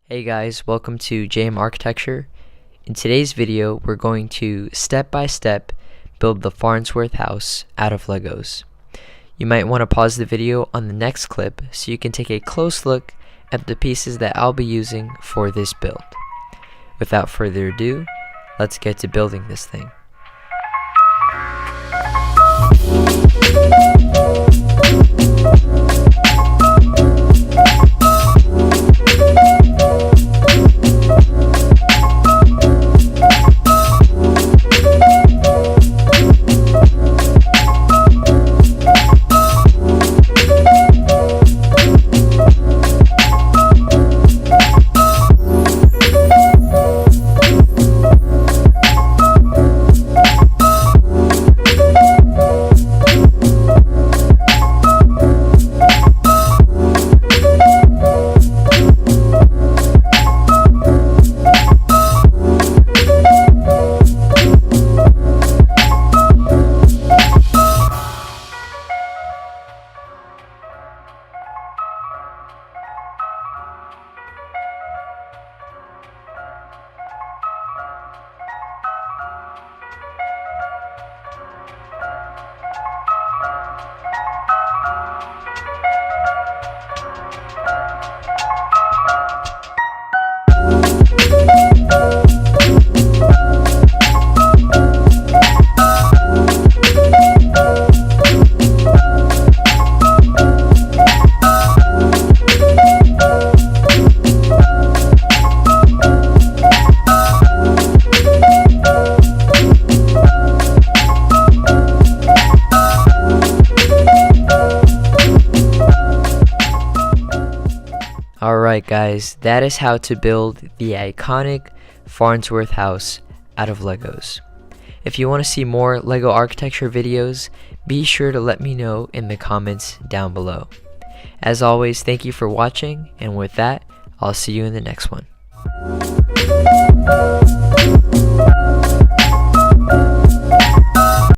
Hey guys, welcome to JM Architecture. In today's video, we're going to step by step build the Farnsworth House out of Legos. You might want to pause the video on the next clip so you can take a close look at the pieces that I'll be using for this build. Without further ado, let's get to building this thing. Alright guys, that is how to build the iconic Farnsworth House out of Legos. If you want to see more Lego architecture videos, be sure to let me know in the comments down below. As always, thank you for watching, and with that, I'll see you in the next one.